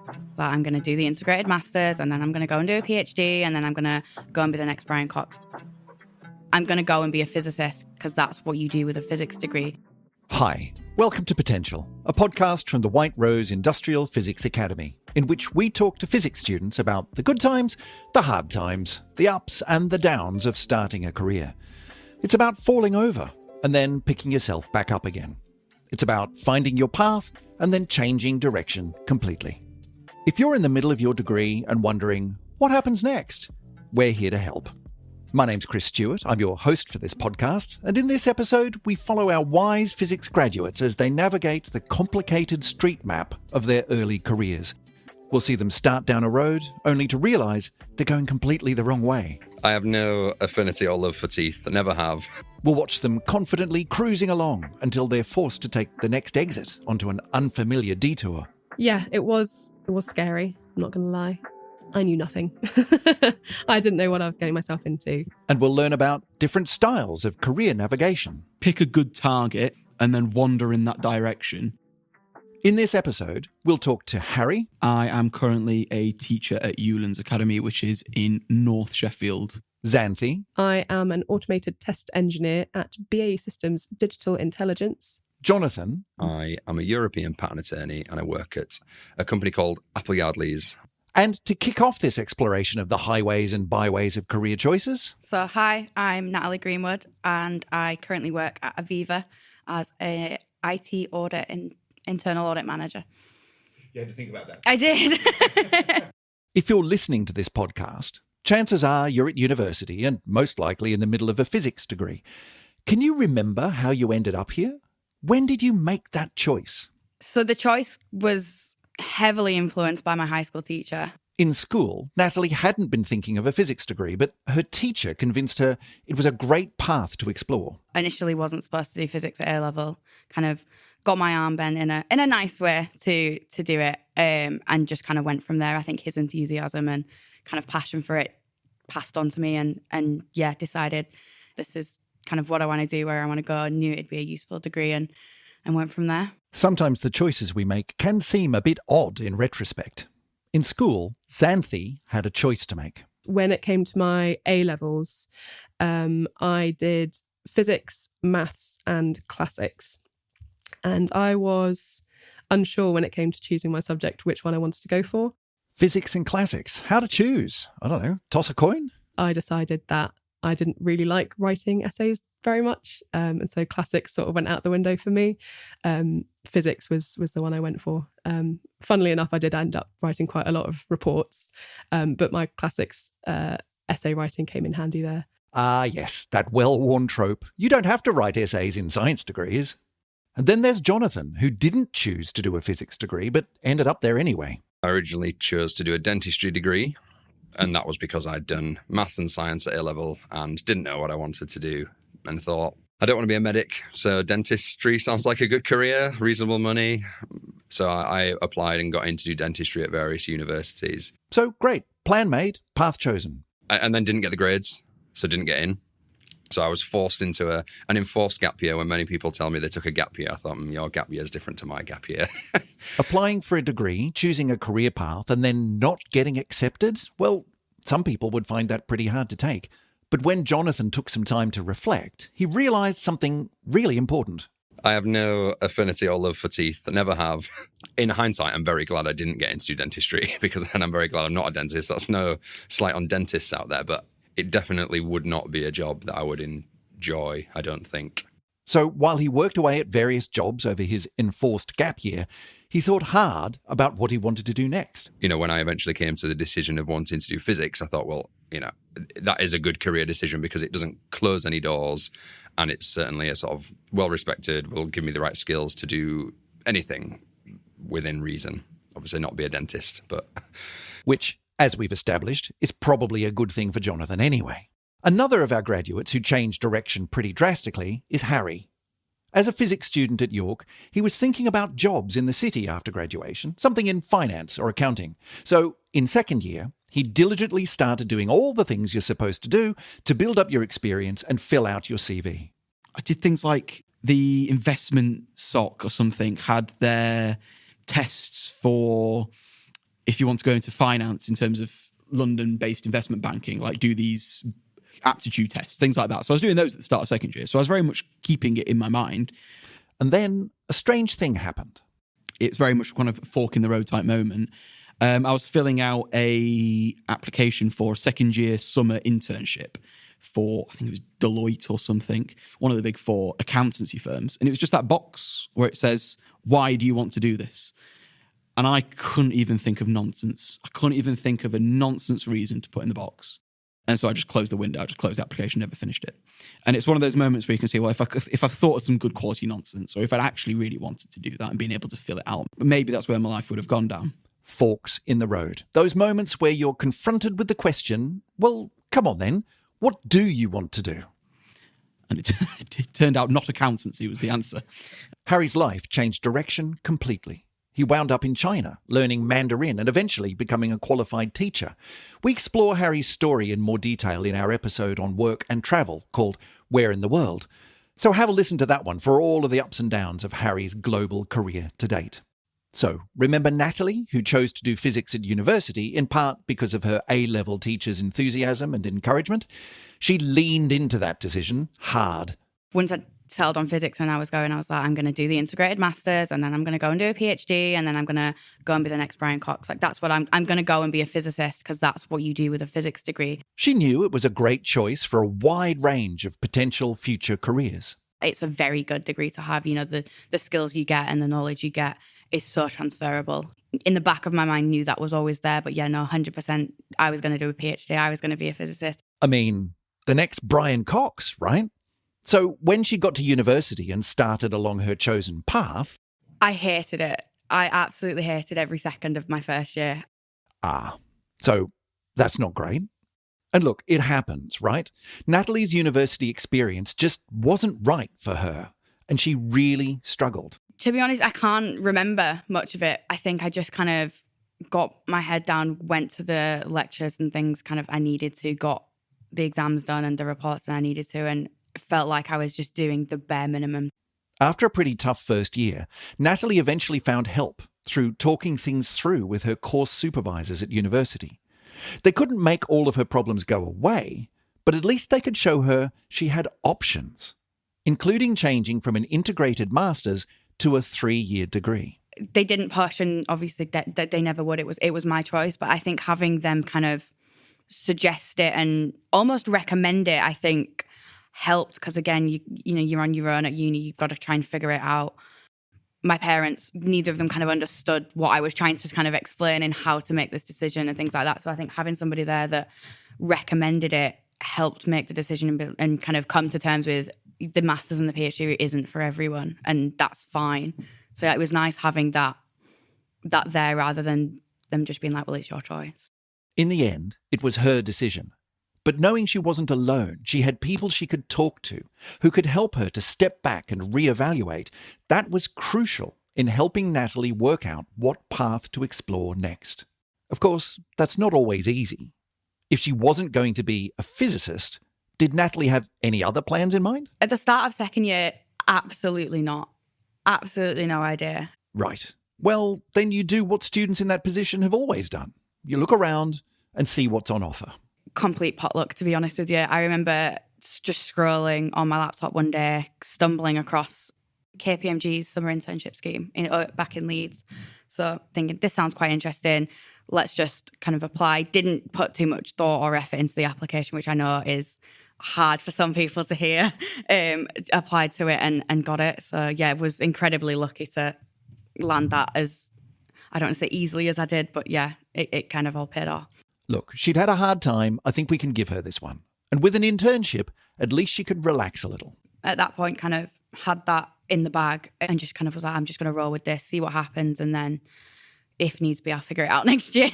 So I'm going to do the integrated masters, and then I'm going to go and do a PhD, and then I'm going to go and be the next Brian Cox. I'm going to go and be a physicist because that's what you do with a physics degree. Hi, welcome to Potential, a podcast from the White Rose Industrial Physics Academy, in which we talk to physics students about the good times, the hard times, the ups and the downs of starting a career. It's about falling over and then picking yourself back up again. It's about finding your path and then changing direction completely. If you're in the middle of your degree and wondering, what happens next? We're here to help. My name's Chris Stewart, I'm your host for this podcast, and in this episode we follow our wise physics graduates as they navigate the complicated street map of their early careers. We'll see them start down a road, only to realise they're going completely the wrong way. I have no affinity or love for teeth, never have. We'll watch them confidently cruising along until they're forced to take the next exit onto an unfamiliar detour. Yeah, it was scary, I'm not going to lie. I knew nothing. I didn't know what I was getting myself into. And we'll learn about different styles of career navigation. Pick a good target and then wander in that direction. In this episode, we'll talk to Harry. I am currently a teacher at Ewlands Academy, which is in North Sheffield. Xanthi. I am an automated test engineer at BAE Systems Digital Intelligence. Jonathan. I am a European patent attorney and I work at a company called Appleyard Lees. And to kick off this exploration of the highways and byways of career choices... So hi, I'm Natalie Greenwood, and I currently work at Aviva as a IT audit and internal audit manager. You had to think about that. I did. If you're listening to this podcast, chances are you're at university and most likely in the middle of a physics degree. Can you remember how you ended up here? When did you make that choice? So the choice was heavily influenced by my high school teacher. In school, Natalie hadn't been thinking of a physics degree, but her teacher convinced her it was a great path to explore. Initially wasn't supposed to do physics at A-level, kind of got my arm bent in a nice way to do it, and just kind of went from there. I think his enthusiasm and kind of passion for it passed on to me, and decided this is kind of what I want to do, where I want to go, knew it'd be a useful degree, and went from there. Sometimes the choices we make can seem a bit odd in retrospect. In school, Xanthi had a choice to make. When it came to my A-levels, I did physics, maths and classics. And I was unsure when it came to choosing my subject, which one I wanted to go for. Physics and classics. How to choose? I don't know. Toss a coin? I decided that I didn't really like writing essays very much. And so classics sort of went out the window for me. Physics was the one I went for. Funnily enough, I did end up writing quite a lot of reports, but my classics essay writing came in handy there. Ah, yes, that well-worn trope. You don't have to write essays in science degrees. And then there's Jonathan, who didn't choose to do a physics degree, but ended up there anyway. I originally chose to do a dentistry degree, and that was because I'd done maths and science at A-level and didn't know what I wanted to do, and thought, I don't want to be a medic, so dentistry sounds like a good career, reasonable money. So I applied and got in to do dentistry at various universities. So great, plan made, path chosen. And then didn't get the grades, so didn't get in. So I was forced into an enforced gap year. When many people tell me they took a gap year, I thought, your gap year is different to my gap year. Applying for a degree, choosing a career path, and then not getting accepted? Well, some people would find that pretty hard to take. But when Jonathan took some time to reflect, he realised something really important. I have no affinity or love for teeth, never have. In hindsight, I'm very glad I didn't get into dentistry and I'm very glad I'm not a dentist. That's no slight on dentists out there, but it definitely would not be a job that I would enjoy, I don't think. So while he worked away at various jobs over his enforced gap year, he thought hard about what he wanted to do next. When I eventually came to the decision of wanting to do physics, I thought, well, that is a good career decision because it doesn't close any doors and it's certainly a sort of well-respected, will give me the right skills to do anything within reason. Obviously not be a dentist, but... Which, as we've established, is probably a good thing for Jonathan anyway. Another of our graduates who changed direction pretty drastically is Harry. As a physics student at York, he was thinking about jobs in the city after graduation, something in finance or accounting. So, in second year, he diligently started doing all the things you're supposed to do to build up your experience and fill out your CV. I did things like the investment SOC or something had their tests for if you want to go into finance in terms of London-based investment banking, like do these aptitude tests, things like that. So I was doing those at the start of second year. So I was very much keeping it in my mind. And then a strange thing happened. It's very much kind of a fork in the road type moment. I was filling out a application for a second year summer internship for, I think it was Deloitte or something, one of the big four accountancy firms. And it was just that box where it says, why do you want to do this? And I couldn't even think of nonsense. I couldn't even think of a nonsense reason to put in the box. And so I just closed the window, I just closed the application, never finished it. And it's one of those moments where you can see, well, if I thought of some good quality nonsense, or if I'd actually really wanted to do that and being able to fill it out, maybe that's where my life would have gone down. Forks in the road. Those moments where you're confronted with the question, well, come on then, what do you want to do? And it turned out not accountancy was the answer. Harry's life changed direction completely. He wound up in China, learning Mandarin and eventually becoming a qualified teacher. We explore Harry's story in more detail in our episode on work and travel called Where in the World. So have a listen to that one for all of the ups and downs of Harry's global career to date. So, remember Natalie, who chose to do physics at university in part because of her A-level teacher's enthusiasm and encouragement? She leaned into that decision hard. Once I settled on physics and I was like, I'm going to do the integrated masters, and then I'm going to go and do a PhD, and then I'm going to go and be the next Brian Cox. Like, that's what I'm going to go and be a physicist, because that's what you do with a physics degree. She knew it was a great choice for a wide range of potential future careers. It's a very good degree to have. You know, the skills you get and the knowledge you get is so transferable. In the back of my mind, knew that was always there. But yeah, no, 100%, I was going to do a PhD. I was going to be a physicist. I mean, the next Brian Cox, right? So when she got to university and started along her chosen path... I hated it. I absolutely hated every second of my first year. So that's not great. And look, it happens, right? Natalie's university experience just wasn't right for her, and she really struggled. To be honest, I can't remember much of it. I think I just kind of got my head down, went to the lectures and things kind of I needed to, got the exams done and the reports that I needed to, and felt like I was just doing the bare minimum. After a pretty tough first year, Natalie eventually found help through talking things through with her course supervisors at university. They couldn't make all of her problems go away, but at least they could show her she had options, including changing from an integrated master's to a 3-year degree. They didn't push, and obviously that they never would. It was my choice, but I think having them kind of suggest it and almost recommend it, I think helped, because again, you're on your own at uni, you've got to try and figure it out. My parents, neither of them kind of understood what I was trying to kind of explain and how to make this decision and things like that. So I think having somebody there that recommended it helped make the decision and kind of come to terms with the masters and the PhD isn't for everyone, and that's fine. So it was nice having that there rather than them just being like, well, it's your choice. In the end, it was her decision. But knowing she wasn't alone, she had people she could talk to who could help her to step back and reevaluate. That was crucial in helping Natalie work out what path to explore next. Of course, that's not always easy. If she wasn't going to be a physicist, did Natalie have any other plans in mind? At the start of second year, absolutely not. Absolutely no idea. Right. Well, then you do what students in that position have always done. You look around and see what's on offer. Complete potluck, to be honest with you. I remember just scrolling on my laptop one day, stumbling across KPMG's summer internship scheme back in Leeds. So thinking, this sounds quite interesting. Let's just kind of apply. Didn't put too much thought or effort into the application, which I know is hard for some people to hear. Applied to it and got it. So yeah, was incredibly lucky to land that as, I don't want to say easily as I did, but yeah, it kind of all paid off. Look, she'd had a hard time. I think we can give her this one. And with an internship, at least she could relax a little. At that point, kind of had that in the bag and just kind of was like, I'm just going to roll with this, see what happens. And then if needs be, I'll figure it out next year.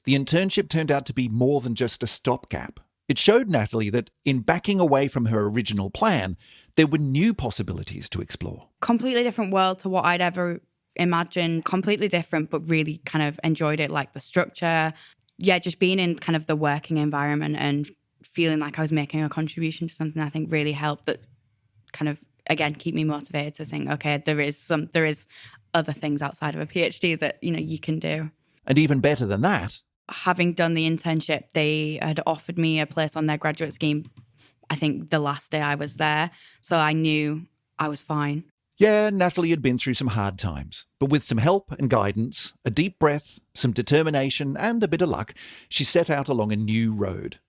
The internship turned out to be more than just a stopgap. It showed Natalie that in backing away from her original plan, there were new possibilities to explore. Completely different world to what I'd ever imagined. Completely different, but really kind of enjoyed it, like the structure. Yeah, just being in kind of the working environment and feeling like I was making a contribution to something, I think really helped that kind of, again, keep me motivated to think, okay, there is other things outside of a PhD that, you can do. And even better than that, having done the internship, they had offered me a place on their graduate scheme, I think the last day I was there. So I knew I was fine. yeah, Natalie had been through some hard times, but with some help and guidance, a deep breath, some determination, and a bit of luck, she set out along a new road.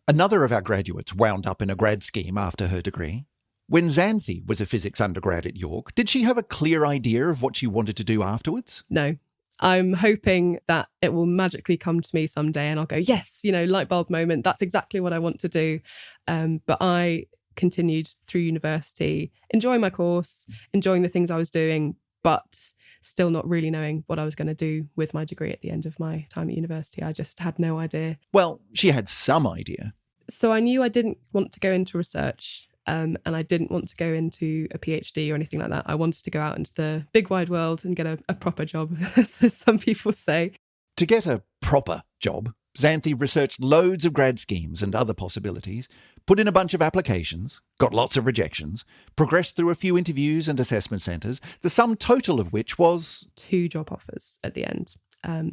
Another of our graduates wound up in a grad scheme after her degree. When Xanthi was a physics undergrad at York, did she have a clear idea of what she wanted to do afterwards? No. I'm hoping that it will magically come to me someday and I'll go, yes, light bulb moment. That's exactly what I want to do. But I continued through university, enjoying my course, enjoying the things I was doing, but still not really knowing what I was going to do with my degree at the end of my time at university. I just had no idea. Well, she had some idea. So I knew I didn't want to go into research. And I didn't want to go into a PhD or anything like that. I wanted to go out into the big wide world and get a proper job, as some people say. To get a proper job, Xanthi researched loads of grad schemes and other possibilities, put in a bunch of applications, got lots of rejections, progressed through a few interviews and assessment centres, the sum total of which was 2 job offers at the end.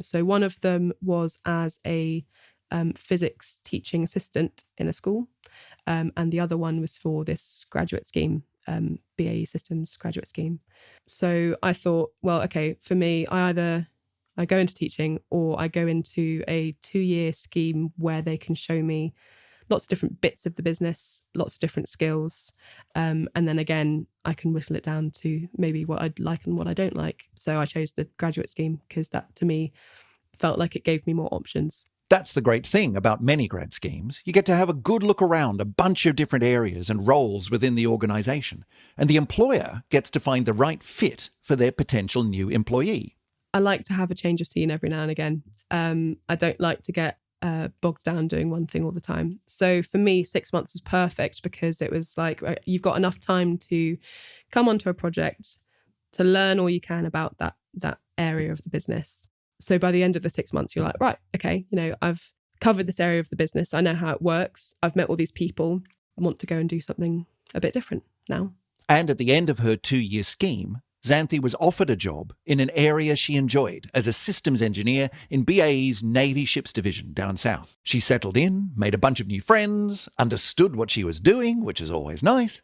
So one of them was as a physics teaching assistant in a school. And the other one was for this graduate scheme, BAE Systems graduate scheme. So I thought, well, okay, for me, I go into teaching or I go into a 2-year scheme where they can show me lots of different bits of the business, lots of different skills. And then again, I can whittle it down to maybe what I'd like and what I don't like. So I chose the graduate scheme because that to me felt like it gave me more options. That's the great thing about many grad schemes. You get to have a good look around a bunch of different areas and roles within the organisation, and the employer gets to find the right fit for their potential new employee. I like to have a change of scene every now and again. I don't like to get bogged down doing one thing all the time. So for me, 6 months was perfect because it was like you've got enough time to come onto a project, to learn all you can about that area of the business. So by the end of the 6 months, you're like, right, okay, I've covered this area of the business. I know how it works. I've met all these people. I want to go and do something a bit different now. And at the end of her 2-year scheme, Xanthi was offered a job in an area she enjoyed as a systems engineer in BAE's Navy Ships Division down south. She settled in, made a bunch of new friends, understood what she was doing, which is always nice.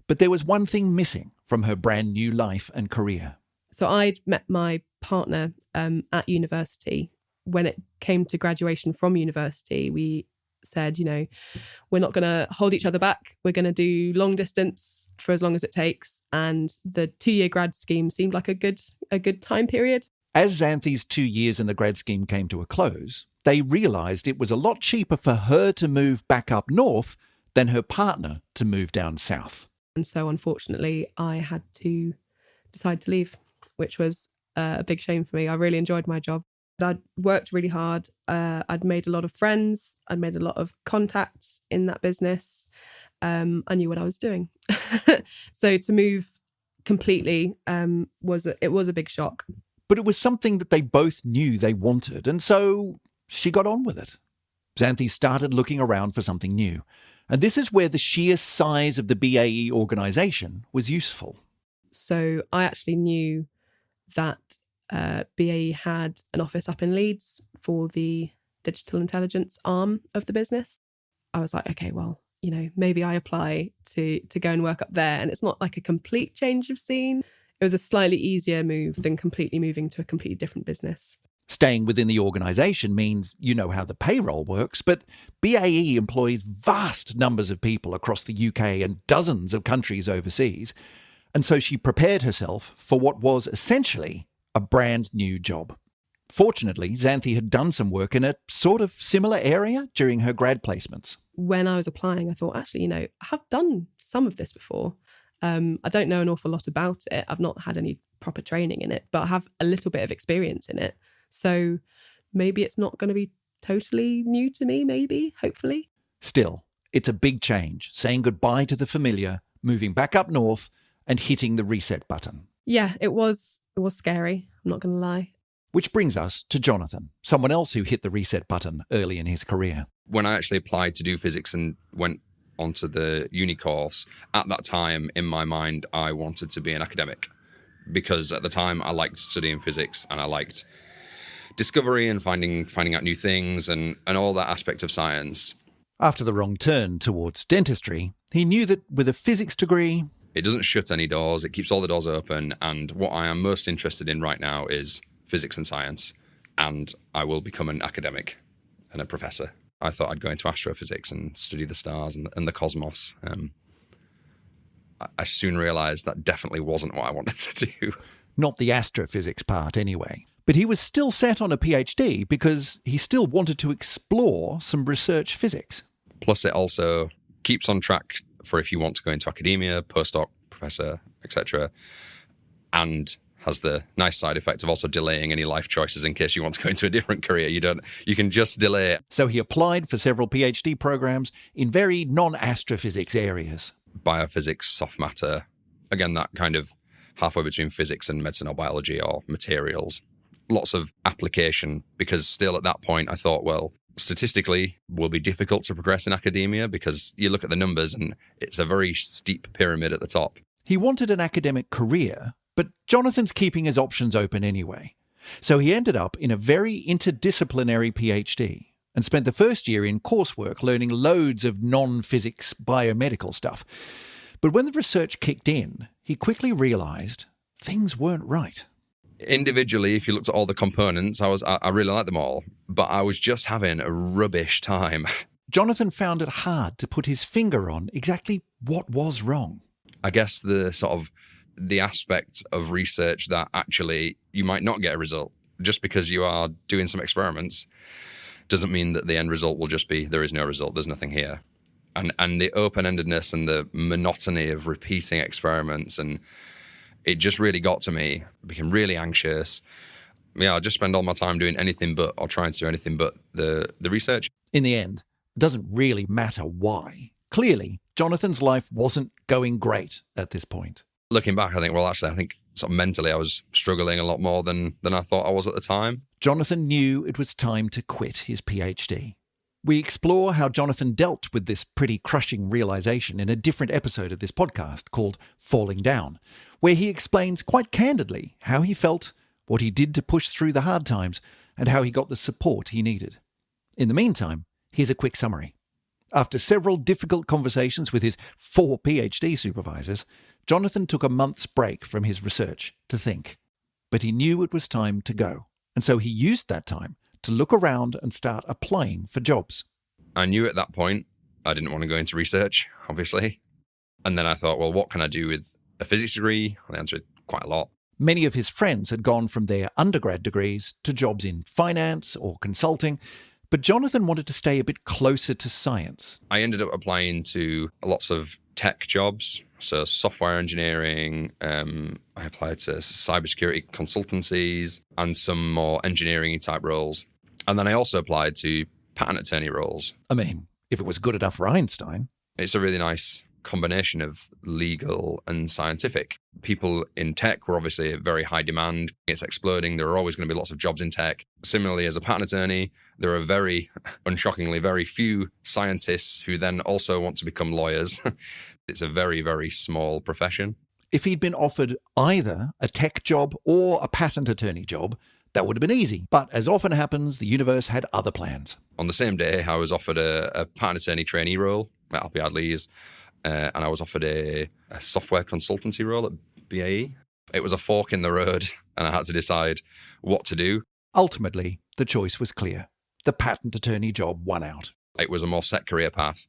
But there was one thing missing from her brand new life and career. So I'd met my partner at university. When it came to graduation from university, we said, we're not going to hold each other back. We're going to do long distance for as long as it takes. And the 2-year grad scheme seemed like a good time period. As Xanthi's 2 years in the grad scheme came to a close, they realised it was a lot cheaper for her to move back up north than her partner to move down south. And so unfortunately, I had to decide to leave, which was a big shame for me. I really enjoyed my job. I'd worked really hard. I'd made a lot of friends. I'd made a lot of contacts in that business. I knew what I was doing. So to move completely was a big shock. But it was something that they both knew they wanted, and so she got on with it. Xanthi started looking around for something new. And this is where the sheer size of the BAE organisation was useful. So I actually knew that BAE had an office up in Leeds for the digital intelligence arm of the business. I was like, okay, well, maybe I apply to go and work up there. And it's not like a complete change of scene. It was a slightly easier move than completely moving to a completely different business. Staying within the organisation means you know how the payroll works, but BAE employs vast numbers of people across the UK and dozens of countries overseas. And so she prepared herself for what was essentially a brand new job. Fortunately, Xanthi had done some work in a sort of similar area during her grad placements. When I was applying, I thought, actually, I have done some of this before. I don't know an awful lot about it. I've not had any proper training in it, but I have a little bit of experience in it. So maybe it's not going to be totally new to me, maybe, hopefully. Still, it's a big change, saying goodbye to the familiar, moving back up north and hitting the reset button. Yeah, it was scary. I'm not going to lie. Which brings us to Jonathan, someone else who hit the reset button early in his career. When I actually applied to do physics and went onto the uni course, at that time, in my mind, I wanted to be an academic. Because at the time, I liked studying physics and I liked discovery and finding out new things and all that aspect of science. After the wrong turn towards dentistry, he knew that with a physics degree, it doesn't shut any doors, it keeps all the doors open, and what I am most interested in right now is physics and science, and I will become an academic and a professor. I thought I'd go into astrophysics and study the stars and the cosmos. I soon realised that definitely wasn't what I wanted to do. not the astrophysics part anyway. But he was still set on a PhD because he still wanted to explore some research physics. Plus, it also keeps on track for if you want to go into academia, postdoc, professor, etc. And has the nice side effect of also delaying any life choices in case you want to go into a different career. You can just delay it. So he applied for several PhD programs in very non-astrophysics areas. Biophysics, soft matter, again, that kind of halfway between physics and medicine or biology or materials. Lots of application, because still at that point I thought, well, statistically will be difficult to progress in academia because you look at the numbers and it's a very steep pyramid at the top. He wanted an academic career, but Jonathan's keeping his options open anyway. So he ended up in a very interdisciplinary PhD and spent the first year in coursework learning loads of non-physics biomedical stuff. But when the research kicked in, he quickly realised things weren't right. Individually, if you looked at all the components, I really liked them all, but I was just having a rubbish time. Jonathan found it hard to put his finger on exactly what was wrong. I guess the aspect of research that actually you might not get a result. Just because you are doing some experiments doesn't mean that the end result will just be there is no result, there's nothing here. And the open-endedness and the monotony of repeating experiments, and it just really got to me. I became really anxious. Yeah, I just spend all my time doing anything but, or trying to do anything but the research. In the end, it doesn't really matter why. Clearly, Jonathan's life wasn't going great at this point. Looking back, I think sort of mentally I was struggling a lot more than I thought I was at the time. Jonathan knew it was time to quit his PhD. We explore how Jonathan dealt with this pretty crushing realization in a different episode of this podcast called Falling Down, where he explains quite candidly how he felt, what he did to push through the hard times, and how he got the support he needed. In the meantime, here's a quick summary. After several difficult conversations with his 4 PhD supervisors, Jonathan took a month's break from his research to think. But he knew it was time to go, and so he used that time to look around and start applying for jobs. I knew at that point I didn't want to go into research, obviously. And then I thought, well, what can I do with a physics degree? The answer is quite a lot. Many of his friends had gone from their undergrad degrees to jobs in finance or consulting, but Jonathan wanted to stay a bit closer to science. I ended up applying to lots of tech jobs, so software engineering. I applied to cybersecurity consultancies and some more engineering type roles. And then I also applied to patent attorney roles. I mean, if it was good enough for Einstein. It's a really nice combination of legal and scientific. People in tech were obviously very high demand. It's exploding. There are always going to be lots of jobs in tech. Similarly, as a patent attorney, there are very, unshockingly, very few scientists who then also want to become lawyers. It's a very, very small profession. If he'd been offered either a tech job or a patent attorney job, that would have been easy. But as often happens, the universe had other plans. On the same day, I was offered a patent attorney trainee role at Alpi Adleys, and I was offered a software consultancy role at BAE. It was a fork in the road, and I had to decide what to do. Ultimately, the choice was clear. The patent attorney job won out. It was a more set career path,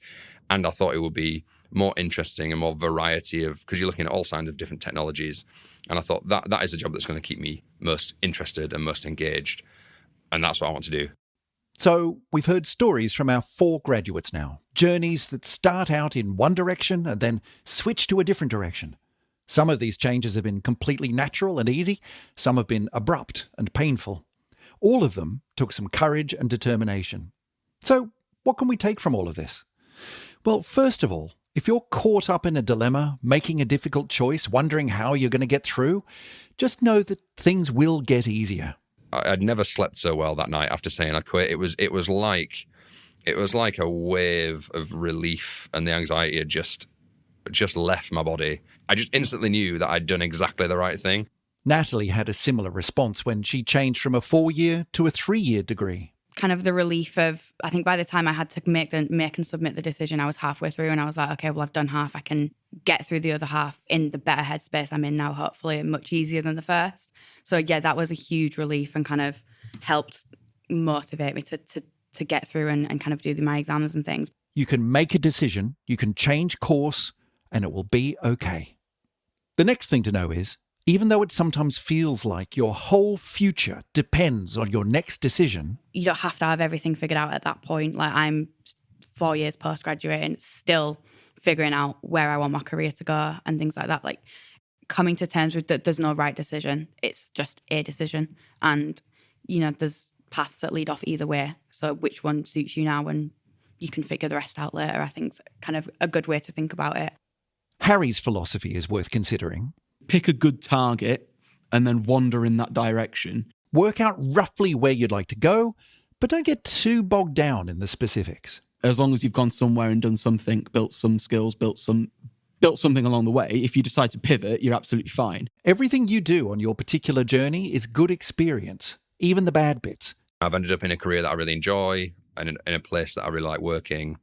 and I thought it would be more interesting and more variety of, because you're looking at all kinds of different technologies. And I thought that is a job that's going to keep me most interested and most engaged. And that's what I want to do. So we've heard stories from our 4 graduates now. Journeys that start out in one direction and then switch to a different direction. Some of these changes have been completely natural and easy. Some have been abrupt and painful. All of them took some courage and determination. So what can we take from all of this? Well, first of all, if you're caught up in a dilemma, making a difficult choice, wondering how you're going to get through, just know that things will get easier. I'd never slept so well that night after saying I'd quit. It was like a wave of relief, and the anxiety had just left my body. I just instantly knew that I'd done exactly the right thing. Natalie had a similar response when she changed from a 4-year to a 3-year degree. Kind of the relief of, I think by the time I had to make and submit the decision, I was halfway through and I was like, okay, well, I've done half. I can get through the other half in the better headspace I'm in now, hopefully, and much easier than the first. So yeah, that was a huge relief and kind of helped motivate me to get through and kind of do my exams and things. You can make a decision, you can change course, and it will be okay. The next thing to know is, even though it sometimes feels like your whole future depends on your next decision, you don't have to have everything figured out at that point. Like, I'm 4 years postgraduate and still figuring out where I want my career to go and things like that. Like, coming to terms with that there's no right decision. It's just a decision. And, you know, there's paths that lead off either way. So which one suits you now, and you can figure the rest out later, I think is kind of a good way to think about it. Harry's philosophy is worth considering. Pick a good target and then wander in that direction. Work out roughly where you'd like to go, but don't get too bogged down in the specifics. As long as you've gone somewhere and done something, built some skills, built something along the way, if you decide to pivot, you're absolutely fine. Everything you do on your particular journey is good experience, even the bad bits. I've ended up in a career that I really enjoy and in a place that I really like working.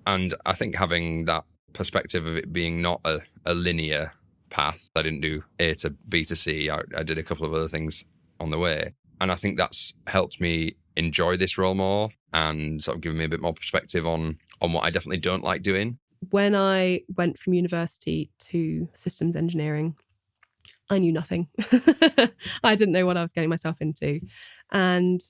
And I think having that perspective of it being not a linear path. I didn't do A to B to C. I did a couple of other things on the way. And I think that's helped me enjoy this role more and sort of given me a bit more perspective on what I definitely don't like doing. When I went from university to systems engineering, I knew nothing. I didn't know what I was getting myself into. And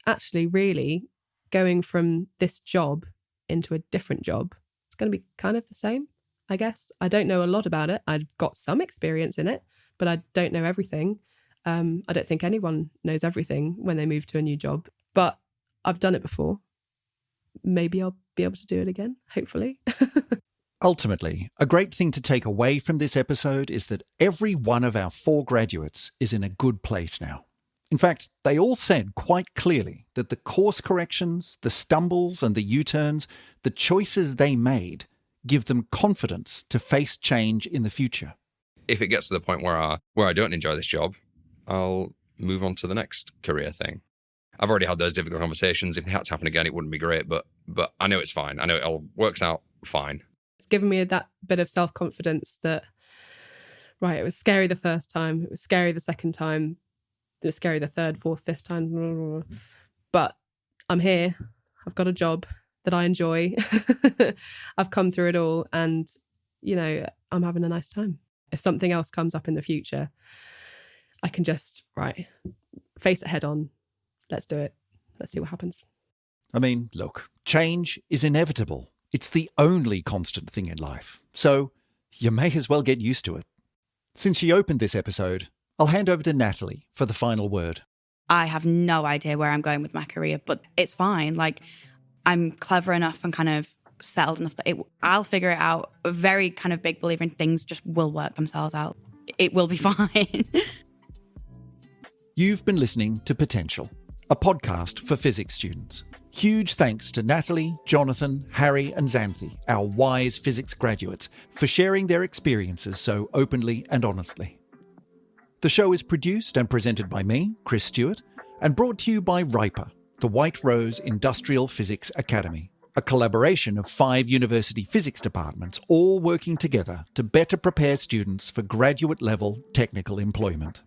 actually, really, going from this job into a different job, it's going to be kind of the same, I guess. I don't know a lot about it. I've got some experience in it, but I don't know everything. I don't think anyone knows everything when they move to a new job, but I've done it before. Maybe I'll be able to do it again, hopefully. Ultimately, a great thing to take away from this episode is that every one of our 4 graduates is in a good place now. In fact, they all said quite clearly that the course corrections, the stumbles and the U-turns, the choices they made give them confidence to face change in the future. If it gets to the point where I don't enjoy this job, I'll move on to the next career thing. I've already had those difficult conversations. If they had to happen again, it wouldn't be great, but I know it's fine. I know it all works out fine. It's given me that bit of self-confidence that, right, it was scary the first time, it was scary the second time, it was scary the third, fourth, fifth time, but I'm here. I've got a job that I enjoy. I've come through it all and, you know, I'm having a nice time. If something else comes up in the future, I can just, face it head on. Let's do it. Let's see what happens. I mean, look, change is inevitable. It's the only constant thing in life. So you may as well get used to it. Since she opened this episode, I'll hand over to Natalie for the final word. I have no idea where I'm going with my career, but it's fine. Like, I'm clever enough and kind of settled enough that I'll figure it out. A very kind of big believer in things just will work themselves out. It will be fine. You've been listening to Potential, a podcast for physics students. Huge thanks to Natalie, Jonathan, Harry and Xanthi, our wise physics graduates, for sharing their experiences so openly and honestly. The show is produced and presented by me, Chris Stewart, and brought to you by WRIPA, the White Rose Industrial Physics Academy, a collaboration of 5 university physics departments all working together to better prepare students for graduate-level technical employment.